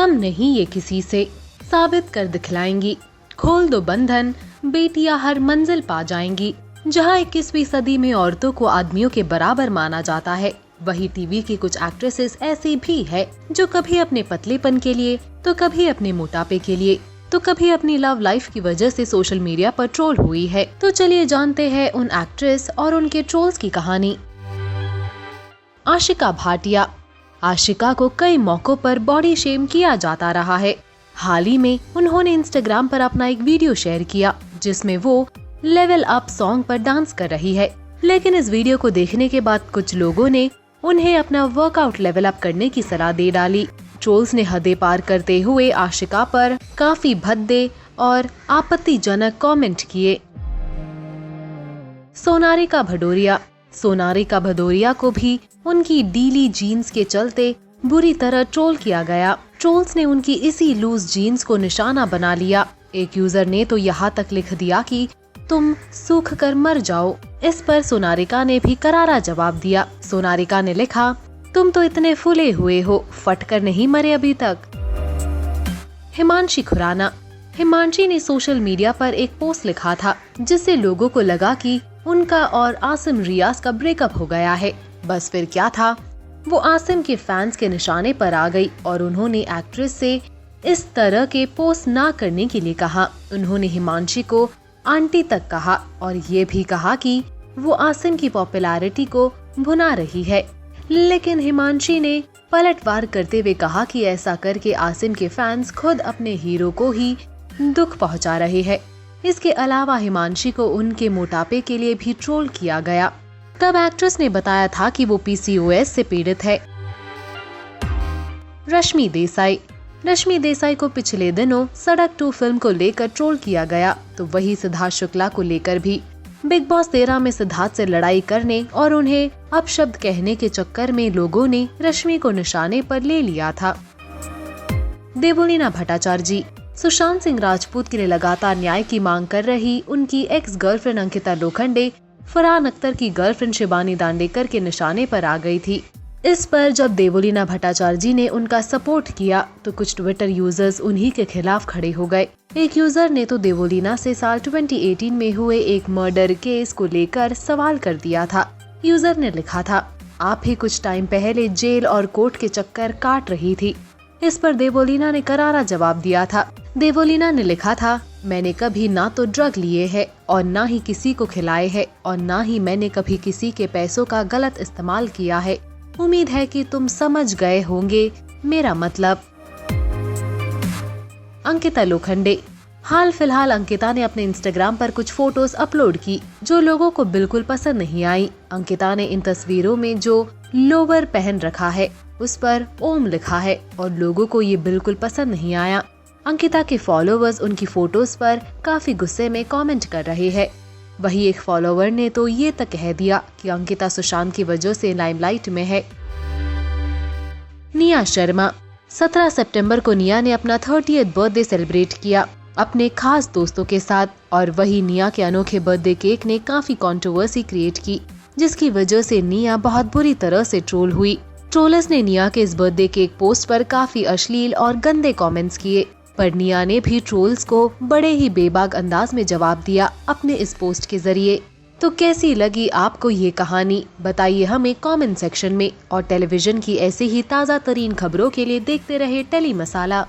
कम नहीं ये किसी से, साबित कर दिखलाएंगी। खोल दो बंधन, बेटियां हर मंजिल पा जाएंगी। जहां 21वीं सदी में औरतों को आदमियों के बराबर माना जाता है, वही टीवी की कुछ एक्ट्रेसेस ऐसी भी है जो कभी अपने पतलेपन के लिए, तो कभी अपने मोटापे के लिए, तो कभी अपनी लव लाइफ की वजह से सोशल मीडिया पर ट्रोल हुई है। तो चलिए जानते हैं उन एक्ट्रेस और उनके ट्रोल्स की कहानी। आशिका भाटिया। आशिका को कई मौकों पर बॉडी शेम किया जाता रहा है। हाल ही में उन्होंने इंस्टाग्राम पर अपना एक वीडियो शेयर किया जिसमें वो लेवल अप सॉन्ग पर डांस कर रही है। लेकिन इस वीडियो को देखने के बाद कुछ लोगों ने उन्हें अपना वर्कआउट लेवल अप करने की सलाह दे डाली। ट्रोल्स ने हदें पार करते हुए आशिका पर काफी भद्दे और आपत्तिजनक कमेंट किए। सोनारिका भदौरिया। सोनारिका भदौरिया को भी उनकी डीली जीन्स के चलते बुरी तरह ट्रोल किया गया। ट्रोल्स ने उनकी इसी लूज जीन्स को निशाना बना लिया। एक यूजर ने तो यहाँ तक लिख दिया कि तुम सूख कर मर जाओ। इस पर सोनारिका ने भी करारा जवाब दिया। सोनारिका ने लिखा, तुम तो इतने फूले हुए हो, फट कर नहीं मरे अभी तक। हिमांशी खुराना। हिमांशी ने सोशल मीडिया पर एक पोस्ट लिखा था जिससे लोगों को लगा कि उनका और आसिम रियाज का ब्रेकअप हो गया है। बस फिर क्या था, वो आसिम के फैंस के निशाने पर आ गई और उन्होंने एक्ट्रेस से इस तरह के पोस्ट ना करने के लिए कहा। उन्होंने हिमांशी को आंटी तक कहा और ये भी कहा कि वो आसिम की पॉपुलैरिटी को भुना रही है। लेकिन हिमांशी ने पलटवार करते हुए कहा कि ऐसा करके आसिम के फैंस खुद अपने हीरो को ही दुख पहुंचा रहे हैं। इसके अलावा हिमांशी को उनके मोटापे के लिए भी ट्रोल किया गया। तब एक्ट्रेस ने बताया था कि वो PCOS से पीड़ित है। रश्मि देसाई। रश्मि देसाई को पिछले दिनों सड़क 2 फिल्म को लेकर ट्रोल किया गया, तो वही सिद्धार्थ शुक्ला को लेकर भी। बिग बॉस 13 में सिद्धार्थ से लड़ाई करने और उन्हें अपशब्द कहने के चक्कर में लोगों ने रश्मि को निशाने पर ले लिया था। देवोलीना भट्टाचार्य। सुशांत सिंह राजपूत के लिए लगातार न्याय की मांग कर रही उनकी एक्स गर्लफ्रेंड अंकिता लोखंडे फरहान अख्तर की गर्लफ्रेंड शिबानी दांडेकर के निशाने पर आ गई थी। इस पर जब देवोलीना भट्टाचार्य ने उनका सपोर्ट किया तो कुछ ट्विटर यूजर्स उन्हीं के खिलाफ खड़े हो गए। एक यूजर ने तो देवोलीना से साल 2018 में हुए एक मर्डर केस को लेकर सवाल कर दिया था। यूजर ने लिखा था, आप ही कुछ टाइम पहले जेल और कोर्ट के चक्कर काट रही थी। इस पर देवोलीना ने करारा जवाब दिया था। देवोलीना ने लिखा था, मैंने कभी ना तो ड्रग लिए है और ना ही किसी को खिलाए है और ना ही मैंने कभी किसी के पैसों का गलत इस्तेमाल किया है। उम्मीद है कि तुम समझ गए होंगे मेरा मतलब। अंकिता लोखंडे। हाल फिलहाल अंकिता ने अपने इंस्टाग्राम पर कुछ फोटोज अपलोड की जो लोगों को बिल्कुल पसंद नहीं आई। अंकिता ने इन तस्वीरों में जो लोवर पहन रखा है उस पर ओम लिखा है और लोगों को ये बिल्कुल पसंद नहीं आया। अंकिता के फॉलोवर्स उनकी फोटोज पर काफी गुस्से में कमेंट कर रहे हैं। वही एक फॉलोवर ने तो ये तक कह दिया कि अंकिता सुशांत की वजह से लाइमलाइट में है। निया शर्मा। 17 सितंबर को निया ने अपना 30th बर्थडे सेलिब्रेट किया अपने खास दोस्तों के साथ और वही निया के अनोखे बर्थडे केक ने काफी कंट्रोवर्सी क्रिएट की, जिसकी वजह से निया बहुत बुरी तरह से ट्रोल हुई। ट्रोलर्स ने निया के इस बर्थडे केक पोस्ट पर काफी अश्लील और गंदे कमेंट्स किए, पर निया ने भी ट्रोल्स को बड़े ही बेबाक अंदाज में जवाब दिया अपने इस पोस्ट के जरिए। तो कैसी लगी आपको ये कहानी, बताइए हमें कमेंट सेक्शन में। और टेलीविजन की ऐसी ही ताज़ा तरीन खबरों के लिए देखते रहे टेली मसाला।